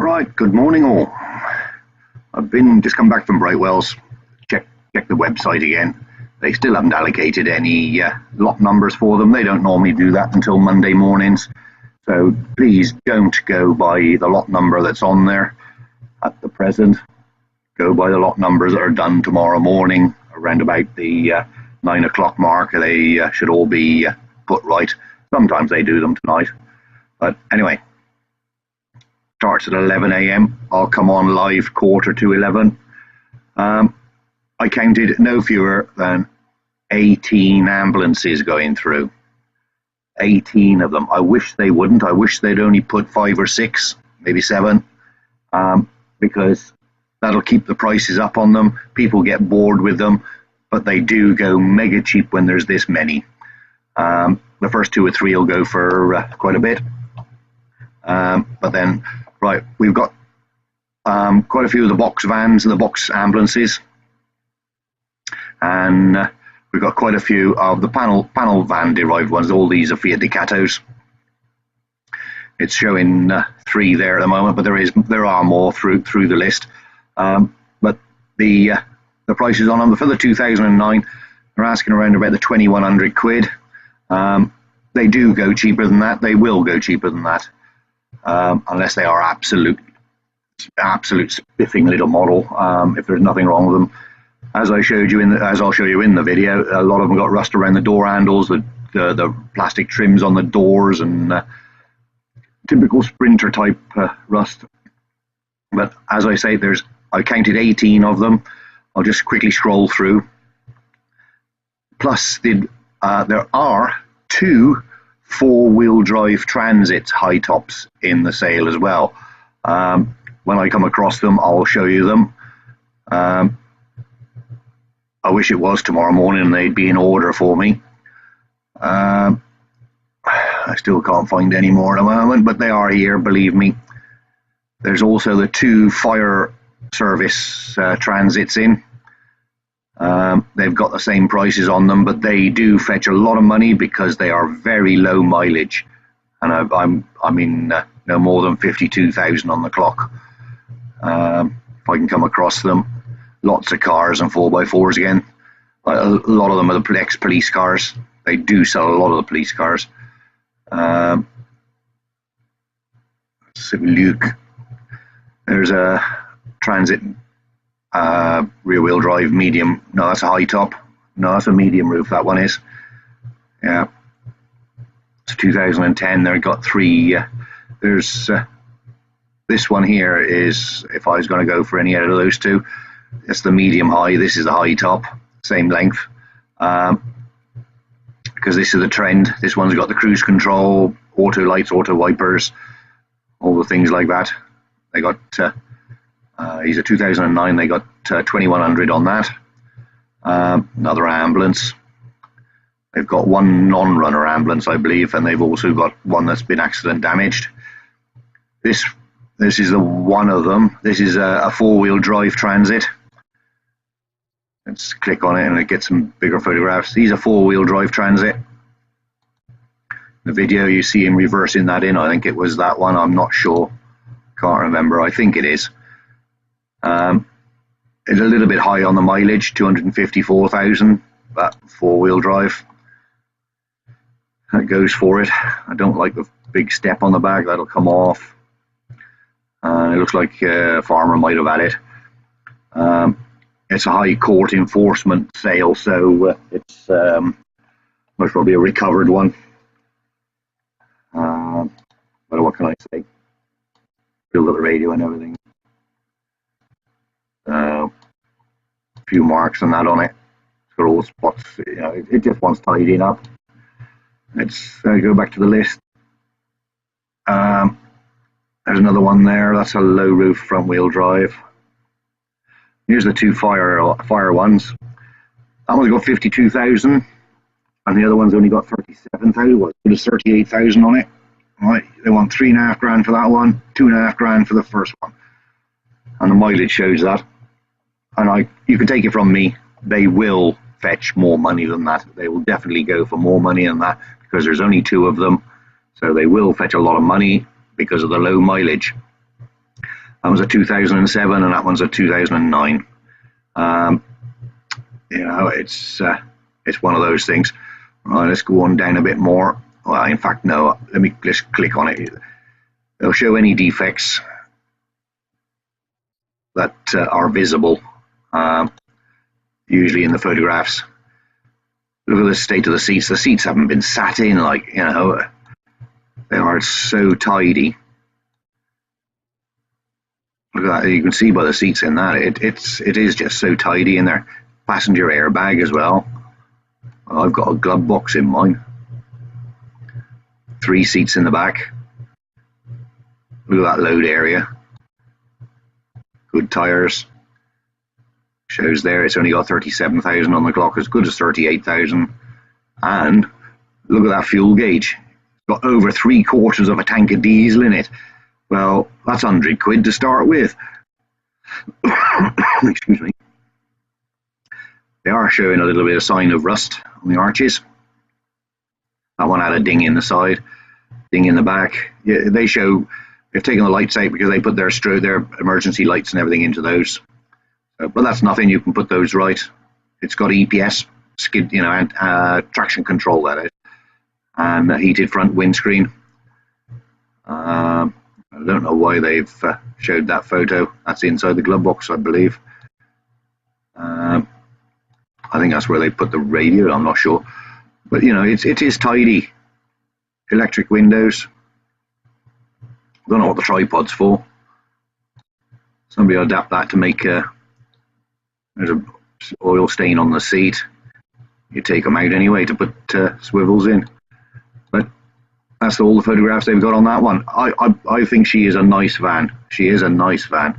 Right, good morning all. I've just come back from Brightwells, check the website again. They still haven't allocated any lot numbers for them. They don't normally do that until Monday mornings. So please don't go by the lot number that's on there at the present. Go by the lot numbers that are done tomorrow morning around about the 9 o'clock mark. They should all be put right. Sometimes they do them tonight. But anyway, starts at 11 a.m. I'll come on live 11:45. I counted no fewer than 18 ambulances going through. 18 of them. I wish they wouldn't. I wish they'd only put 5 or 6, maybe 7, because that'll keep the prices up on them. People get bored with them, but they do go mega cheap when there's this many. The first 2 or 3 will go for quite a bit. But then, right, we've got quite a few of the box vans and the box ambulances, and we've got quite a few of the panel van derived ones. All these are Fiat Ducatos. It's showing 3 there at the moment, but there are more through the list. But the prices on them for the 2009 are asking around about the 2,100 quid. They do go cheaper than that. They will go cheaper than that. Unless they are absolute spiffing little model. If there's nothing wrong with them, as I'll show you in the video, a lot of them got rust around the door handles, the plastic trims on the doors, and typical Sprinter type rust. But as I say, I counted 18 of them. I'll just quickly scroll through. Plus, there are 2 4-wheel drive Transits high tops in the sale as well. When I come across them, I'll show you them. I wish it was tomorrow morning and they'd be in order for me. I still can't find any more at the moment, but they are here, believe me. There's also the 2 fire service Transits in. They've got the same prices on them, but they do fetch a lot of money because they are very low mileage, and I'm in no more than 52,000 on the clock. If I can come across them, lots of cars and 4x4s again. A lot of them are the ex-police cars. They do sell a lot of the police cars. Luke, there's a Transit. Rear-wheel drive medium. No, that's a high top. No, that's a medium roof. That one is. Yeah. It's 2010. They've got 3. There's this one here is, if I was going to go for any out of those 2, it's the medium high. This is the high top, same length. Because this is the trend. This one's got the cruise control, auto lights, auto wipers, all the things like that. They got. He's a 2009. They got 2,100 on that. Another ambulance. They've got 1 non-runner ambulance, I believe, and they've also got 1 that's been accident damaged. This is one of them. This is a 4-wheel drive Transit. Let's click on it and it gets some bigger photographs. These are 4-wheel drive Transit. The video you see him reversing that in. I think it was that one. I'm not sure. Can't remember. I think it is. It's a little bit high on the mileage, 254,000, that 4-wheel drive. That goes for it. I don't like the big step on the back. That'll come off. It looks like a farmer might have had it. It's a high court enforcement sale, so it's most probably a recovered one. But what can I say? Still got the radio and everything. A few marks and that on it. It's got all the spots. You know, it just wants tidying up. Let's go back to the list. There's another one there. That's a low roof front wheel drive. Here's the 2 fire ones. That one's got 52,000, and the other one's only got 37,000. Well, there's 38,000 on it. Right, they want 3.5 grand for that one, 2.5 grand for the first one, and the mileage shows that. And you can take it from me, they will fetch more money than that. They will definitely go for more money than that because there's only 2 of them, so they will fetch a lot of money because of the low mileage. That one's a 2007 and that one's a 2009. You know, it's one of those things. Right, let's go on down a bit more. Well, in fact, no. Let me just click on it. They'll show any defects that are visible, usually in the photographs. Look at the state of the seats. The seats haven't been sat in, like, you know, they are so tidy. Look at that. You can see by the seats in that it is just so tidy in there. Passenger airbag as well. I've got a glove box in mine. 3 seats in the back. Look at that load area. Good tyres. Shows there it's only got 37,000 on the clock, as good as 38,000. And look at that fuel gauge. It's got over 3/4 of a tank of diesel in it. Well, that's £100 to start with. Excuse me. They are showing a little bit of sign of rust on the arches. That one had a ding in the side, ding in the back. Yeah, they show they've taken the lights out because they put their emergency lights and everything into those. But that's nothing. You can put those right. It's got EPS, skid, you know, and traction control, that is, and a heated front windscreen. I don't know why they've showed that photo. That's inside the glove box, I believe. I think that's where they put the radio. I'm not sure, but you know, it is tidy. Electric windows. Don't know what the tripod's for. Somebody will adapt that to make there's a oil stain on the seat. You take them out anyway to put swivels in. But that's all the photographs they've got on that one. I think she is a nice van. She is a nice van.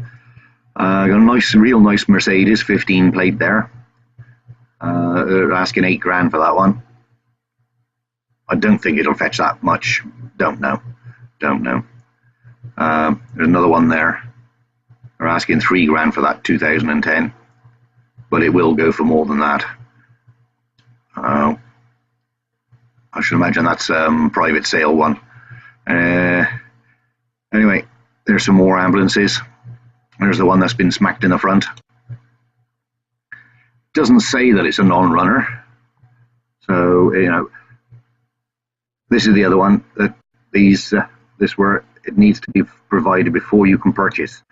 Got a real nice Mercedes 15 plate there. They're asking £8,000 for that one. I don't think it'll fetch that much. Don't know. There's another one there. They're asking £3,000 for that 2010, but it will go for more than that. I should imagine that's private sale one. Anyway, there's some more ambulances. There's the one that's been smacked in the front. Doesn't say that it's a non-runner, so you know, this is the other one that this where it needs to be provided before you can purchase.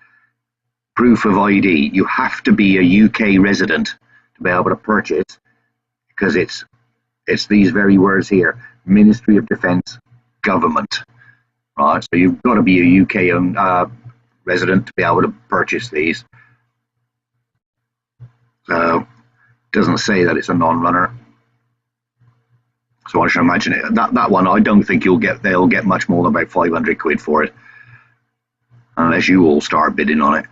Proof of ID. You have to be a UK resident to be able to purchase, because it's these very words here: Ministry of Defence, Government. Right, so you've got to be a UK resident to be able to purchase these. So doesn't say that it's a non-runner, so I should imagine it. That one, I don't think they'll get much more than about £500 for it, unless you all start bidding on it.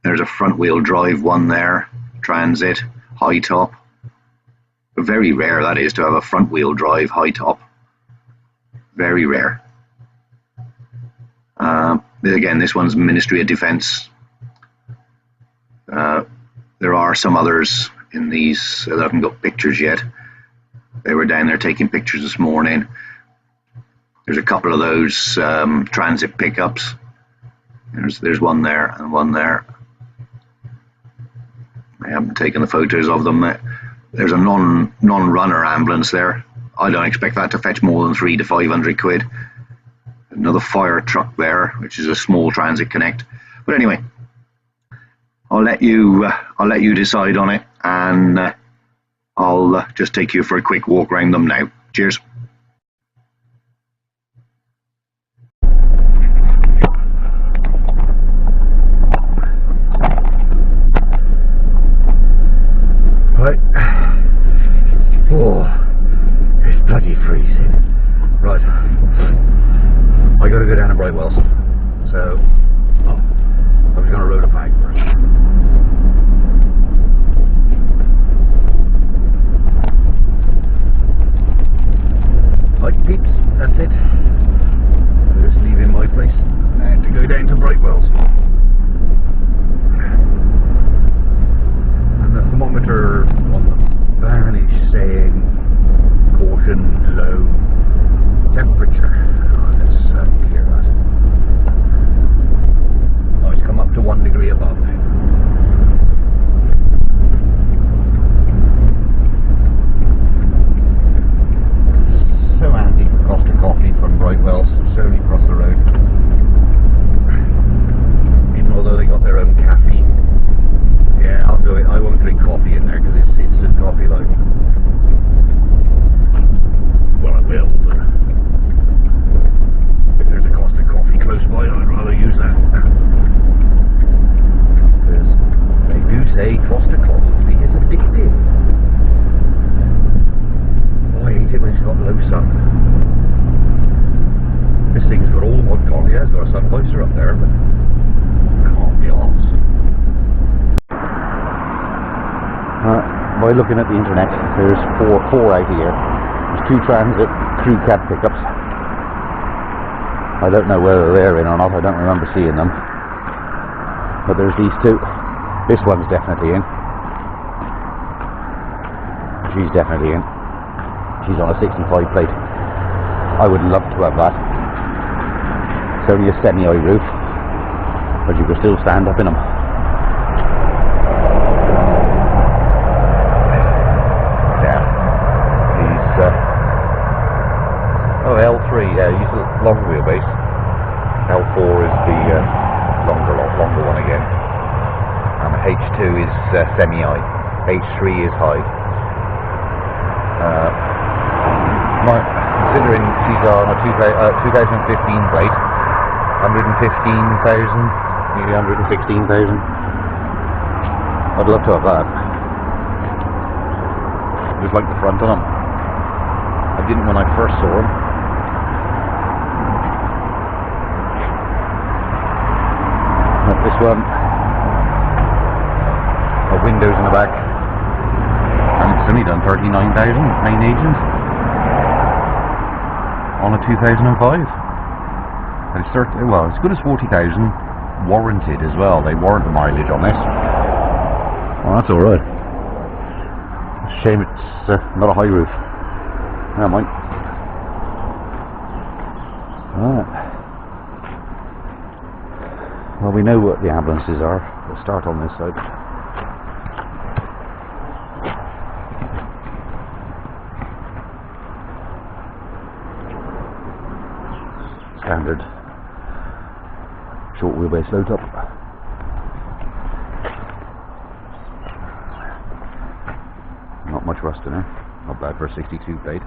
There's a front-wheel drive one there, Transit, high top. Very rare that is, to have a front-wheel drive high top. Very rare. Again, this one's Ministry of Defence. There are some others in these that haven't got pictures yet. They were down there taking pictures this morning. There's a couple of those transit pickups. There's one there and one there. I haven't taken the photos of them. There's a non-runner ambulance there. I don't expect that to fetch more than £300 to £500. Another fire truck there, which is a small transit connect. But anyway, I'll let you decide on it, and I'll just take you for a quick walk around them now. Cheers. Right. Oh, it's bloody freezing. Right. I got to go down to Brightwells. So, I was going to road a bag first. Right, peeps, that's it. I'm just leaving my place now to go down to Brightwells. And the thermometer on the van is saying caution low temperature. Let's clear that. closer up there, but can't be arsed. By looking at the internet, there's four out here. There's 2 transit crew cab pickups. I don't know whether they're in or not, I don't remember seeing them. But there's these 2. This one's definitely in. She's definitely in. She's on a 65 plate. I would love to have that. It's only a semi-high roof, but you can still stand up in them. L3, yeah, he's a long wheelbase. L4 is the longer one again. H2 is semi-high. H3 is high. Considering she's on a 2015 plate, 115,000, maybe 116,000. I'd love to have that. Just like the front on them. I didn't when I first saw them. This one, windows in the back, and it's only done 39,000 main agent on a 2005. And it's well, as good as 40,000 warranted as well. They warrant the mileage on this. Oh, that's all right. Shame it's not a high roof. Never mind. Right. Well, we know what the ambulances are. We'll start on this side. Standard short wheelbase low top. Not much rust in there. Not bad for a 62 plate.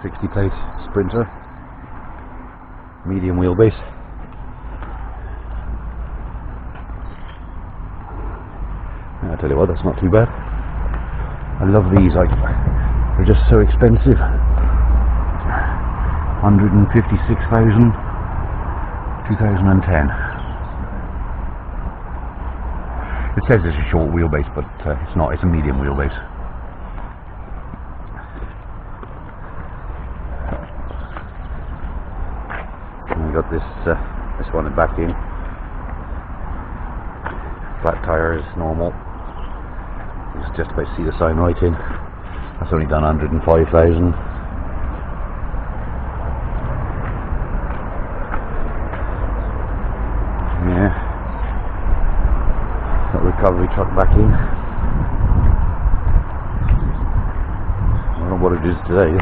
60 plate Sprinter. Medium wheelbase. I tell you what, that's not too bad. I love these, they're just so expensive. 156,000, 2010. It says it's a short wheelbase, but it's not, it's a medium wheelbase. And we got this one back in. Flat tires, normal. Just about to see the sign right in. That's only done 105,000. Yeah. Got recovery truck back in. I don't know what it is today.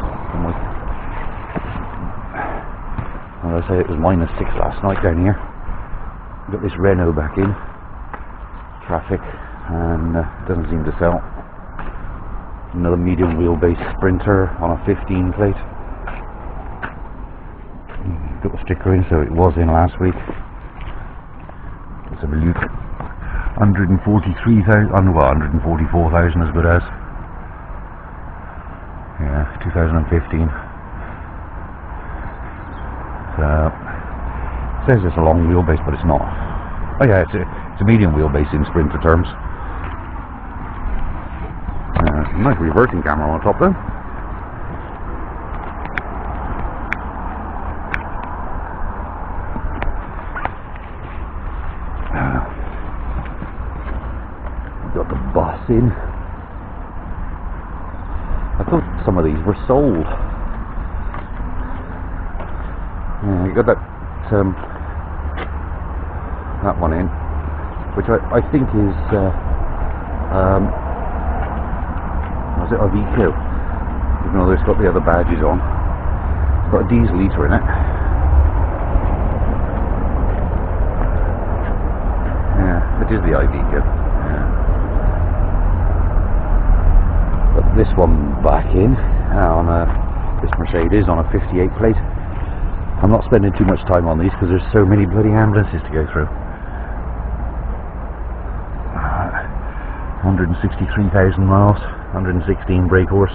As I say, it was -6 last night down here. Got this Renault back in. Traffic. And doesn't seem to sell. Another medium wheelbase Sprinter on a 15 plate. Got the sticker in, so it was in last week. Let's have a look. 143,000, well, 144,000 as good as. Yeah, 2015. So it says it's a long wheelbase, but it's not. Oh yeah, it's a medium wheelbase in Sprinter terms. Nice reversing camera on top though. Got the bus in. I thought some of these were sold. Yeah, you got that one in, which I think is was it a Vico? Even though it's got the other badges on. It's got a diesel litre in it. Yeah, it is the Iveco. Yeah. Got this one back in on this Mercedes on a 58 plate. I'm not spending too much time on these because there's so many bloody ambulances to go through. 163,000 miles, 116 brake horse.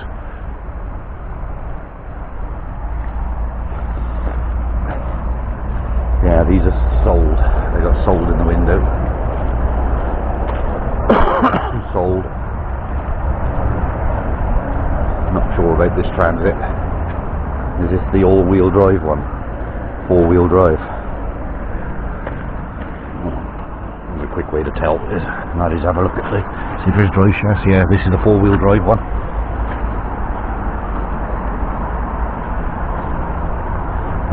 Yeah, Yeah, these are sold. They got sold in the window. Sold. Not sure about this Transit. Is this the all-wheel drive one? Four-wheel drive. There's a quick way to tell. And that is have a look at the see if there's drive shafts. Yeah, this is the four-wheel drive one.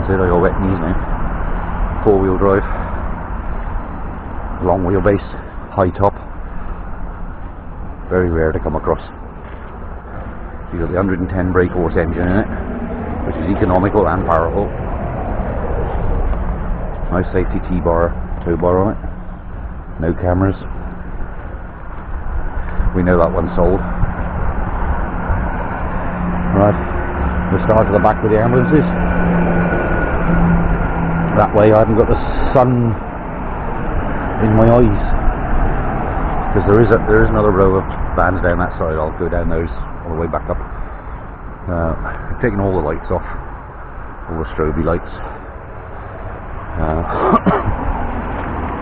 That's it, I got wet knees now. Four-wheel drive. Long wheelbase, high top. Very rare to come across. You got the 110 brake horse engine in it, which is economical and powerful. Nice safety T-bar, tow bar on it. No cameras. We know that one's sold. Right, we'll start to the back with the ambulances. That way I haven't got the sun in my eyes. Because there is another row of vans down that side. I'll go down those all the way back up. I've taken all the lights off, all the strobe lights.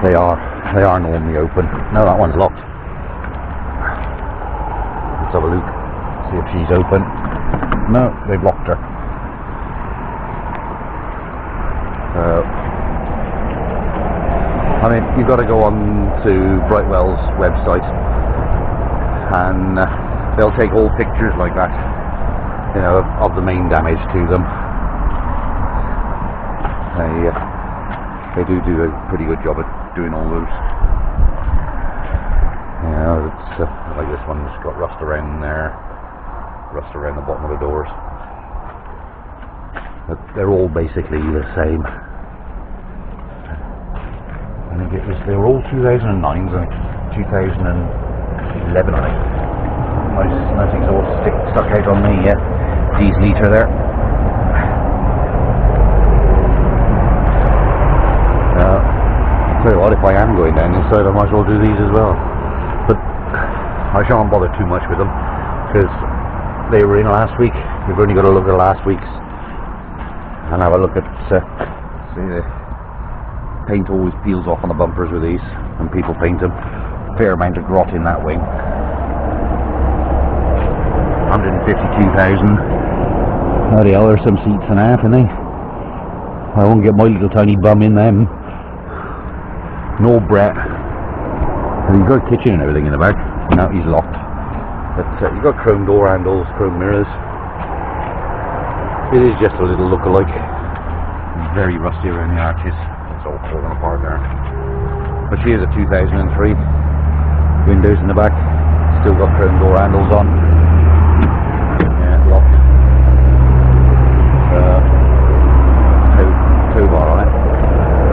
They are normally open. No, that one's locked. Let's have a look, see if she's open. No, they've locked her. I mean, you've got to go on to Brightwells website, and they'll take all pictures like that, you know, of the main damage to them. They do a pretty good job at doing all those. Yeah, it's like this one's got rust around there, rust around the bottom of the doors. But they're all basically the same. I think they were all 2009s and 2011, I think. Nice exhaust stuck out on the diesel heater there. Tell you what, if I am going down inside, I might as well do these as well. But I shan't bother too much with them because they were in last week. We've only got to look at last week's and have a look at. See, the paint always peels off on the bumpers with these, and people paint them. Fair amount of grot in that wing. 152,000. Bloody hell, there's some seats and a half in there. I won't get my little tiny bum in them. No Brett. And you've got a kitchen and everything in the back. Now he's locked. But you've got chrome door handles, chrome mirrors. It is just a little look-alike. Very rusty around the arches. It's all falling apart there. But she is a 2003. Windows in the back. Still got chrome door handles on. Yeah, locked. Tow bar on it.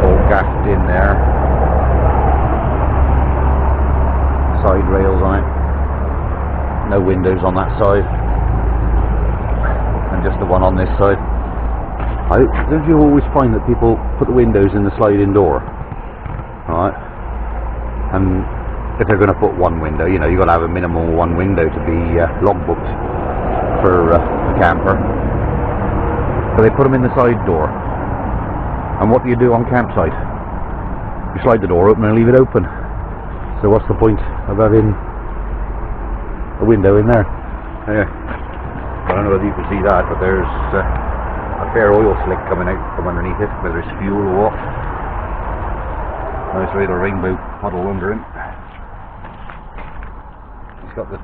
All gasked in there. Side rails on it. No windows on that side. And just the one on this side. Don't you always find that people put the windows in the sliding door? Right? And if they're going to put one window, you know, you've got to have a minimum of one window to be logbooked for a camper. So they put them in the side door. And what do you do on campsite? You slide the door open and leave it open. So what's the point of having a window in there? Yeah. I don't know whether you can see that, but there's a fair oil slick coming out from underneath it, whether it's fuel or what. Nice little rainbow puddle under him. It's got the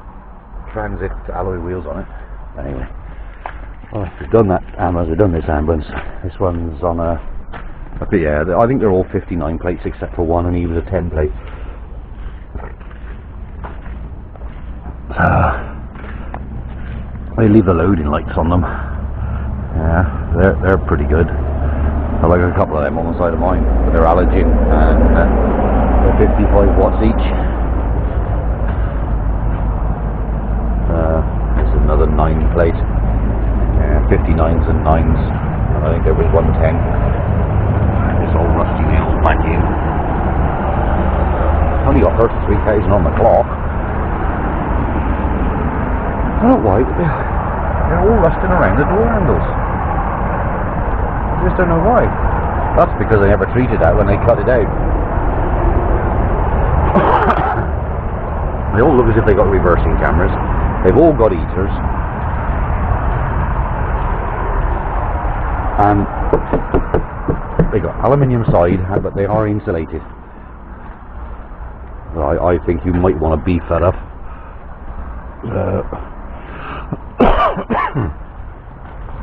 Transit alloy wheels on it. Anyway, well, we've done that ambulance, we've done this ambulance. This one's on a yeah, I think they're all 59 plates except for one, and he was a 10 plate. They leave the loading lights on them. Yeah, they're pretty good. I like a couple of them on the side of mine, but they're halogen and they're 55 watts each. This is another 9 plate. Yeah, 59s and 9s. I think there was 110. This old rusty nails back in. Only got 33,000 on the clock. I don't know why, but they're all rusting around the door handles. I just don't know why. That's because they never treated that when they cut it out. They all look as if they got reversing cameras. They've all got heaters. And they got aluminium side, but they are insulated. I think you might want to beef that up.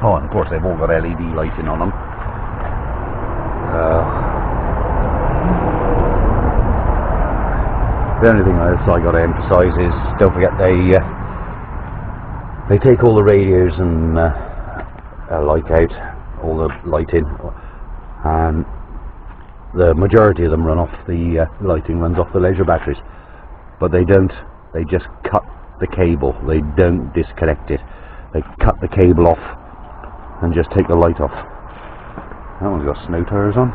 Oh, and of course they've all got LED lighting on them. The only thing else I got to emphasise is, don't forget they take all the radios and light out, all the lighting, and the majority of them run off the lighting runs off the leisure batteries, but they don't. They just cut the cable. They don't disconnect it. They cut the cable off and just take the light off. That one's got snow tires on.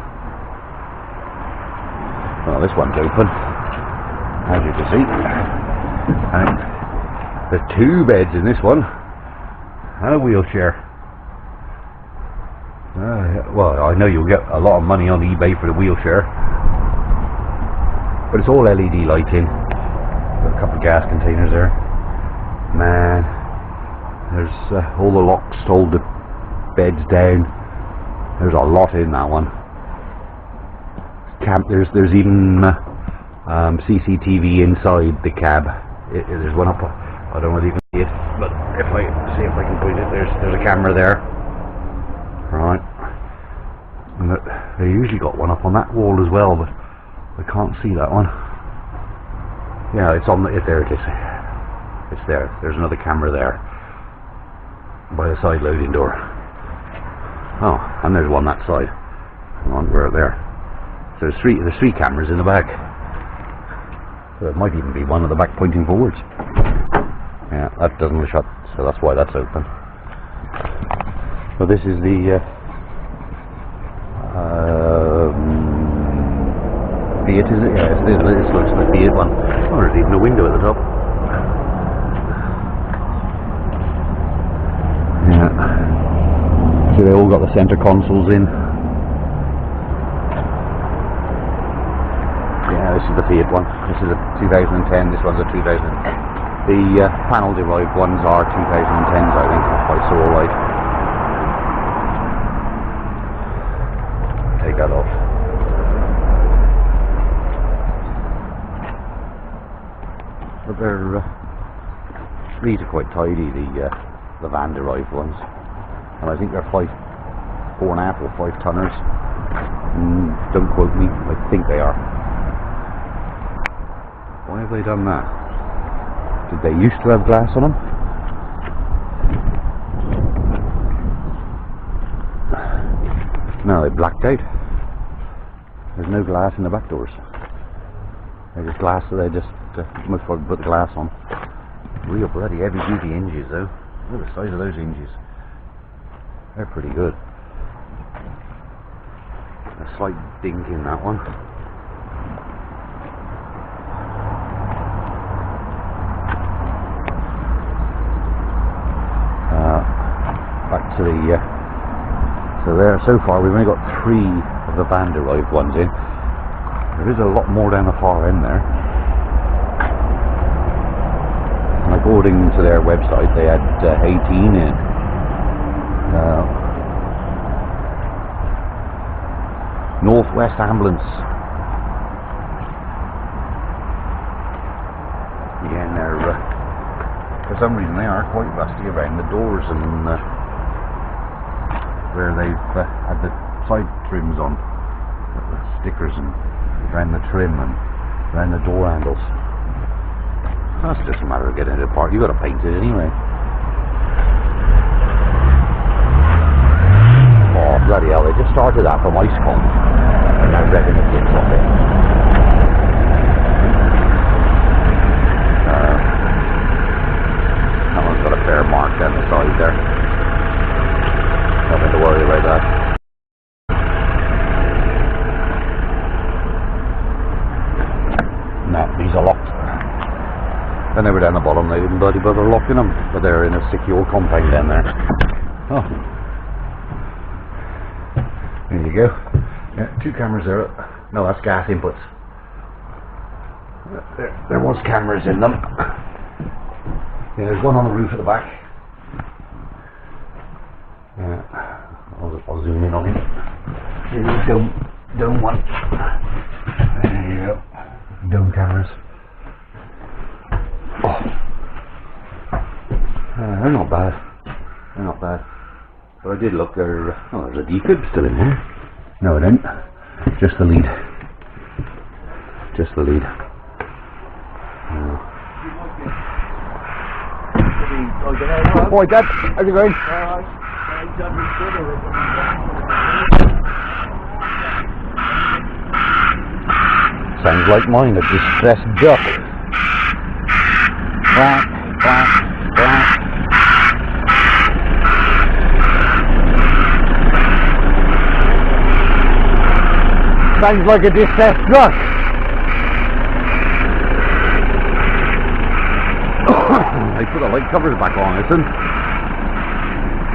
Well, this one's open, as you can see. And there's 2 beds in this one, and a wheelchair. Well, I know you'll get a lot of money on eBay for the wheelchair, but it's all LED lighting. Got a couple of gas containers there. Man, there's all the locks to hold the beds down. There's a lot in that one. There's even CCTV inside the cab. There's one up. I don't know whether you can see it, but if I see if I can point it, there's a camera there. Right. And they usually got one up on that wall as well, but I can't see that one. Yeah, it's on there it is. It's there. There's another camera there by the side loading door. Oh, and there's one that side. One right there. So there's three cameras in the back. So it might even be one at the back pointing forwards. Yeah, that doesn't shut, so that's why that's open. So this is the Fiat, is it? Yeah, this looks like the Fiat one. Oh, there's even a window at the top. Yeah. So they all got the centre consoles in. Yeah, this is the Fiat one. This is a 2010. This one's a 2000. The panel derived ones are 2010s, I think, if I saw right. Take that off. But they're these are quite tidy, the van derived ones, and I think they're 4.5 or 5 tonners. Don't quote me. I think they are. Why have they done that? Did they used to have glass on them? No, they blacked out. There's no glass in the back doors. They're just glass, so they just most probably put the glass on. Real bloody heavy duty hinges though. Look at the size of those hinges. They're pretty good. A slight dink in that one. Back to the so there. So far we've only got 3 of the van derived ones in. There is a lot more down the far end there. And according to their website, they had 18 in. Northwest Ambulance. Again, they're for some reason they are quite rusty around the doors and where they've had the side trims on, the stickers, and around the trim and around the door handles. That's just a matter of getting it apart. You've got to paint it anyway. Oh bloody hell, they just started that from Icecom and now wrecking the tips off it. That one's got a fair mark down the side there. Nothing to worry about that. No, these are locked. When they were down the bottom, they didn't bloody bother locking them, but they're in a secure compound down there. Oh, there you go. Yeah, 2 cameras there. No, that's gas inputs. There was cameras in them. Yeah, there's one on the roof at the back. Yeah, I'll zoom in on him. Here's the dome one. There you go. Dome cameras. Oh. They're not bad. They're not bad. But I did look there. Oh, there's a decrypt still in here. No, it didn't. Just the lead. Just the lead. Boy, Dad, how's it going? Sounds like mine, a distressed duck. Quack, quack, quack. Sounds like a distressed duck. They put the light covers back on, listen.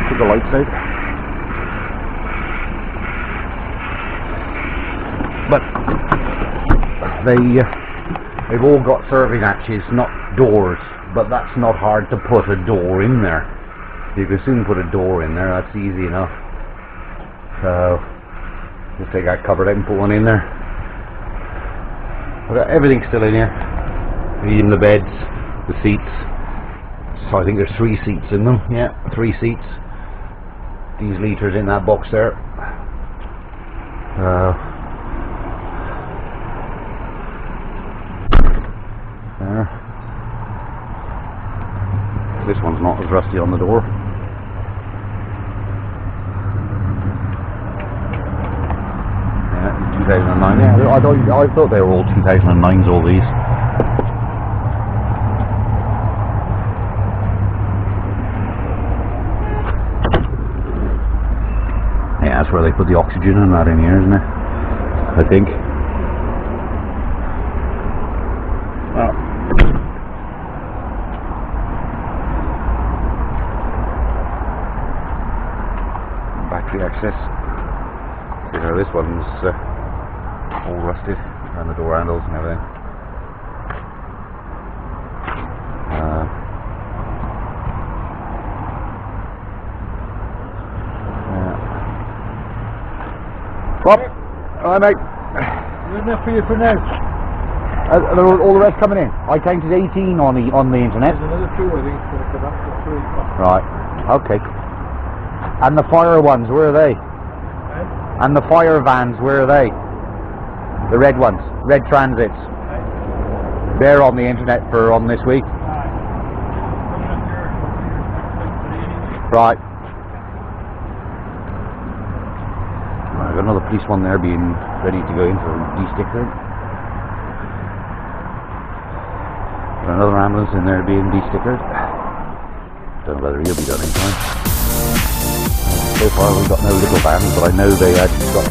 Put the lights out. But they've all got serving hatches, not doors. But that's not hard to put a door in there. You can soon put a door in there, that's easy enough. So just take that cover out and put one in there. But everything's still in here. Even the beds, the seats. So I think there's 3 seats in them. Yeah, 3 seats. These litres in that box there. There. This one's not as rusty on the door. Yeah, 2009. Yeah, I thought they were all 2009s, all these. Yeah, that's where they put the oxygen and that in here, isn't it? I think. Well, battery access. You know, this one's all rusted around the door handles and everything. Bob, alright mate. Good enough for you for now. All the rest coming in. I counted 18 on the internet. There's another 2 I think going to come up for 3. Right. Okay. And the fire ones, where are they? And the fire vans, where are they? The red ones, red transits. They're on the internet for on this week. Right. I've got another police one there being ready to go in for de-stickering. Got another ambulance in there being de-stickered. Don't know whether he'll be done in time. So far we've got no little vans, but I know they had got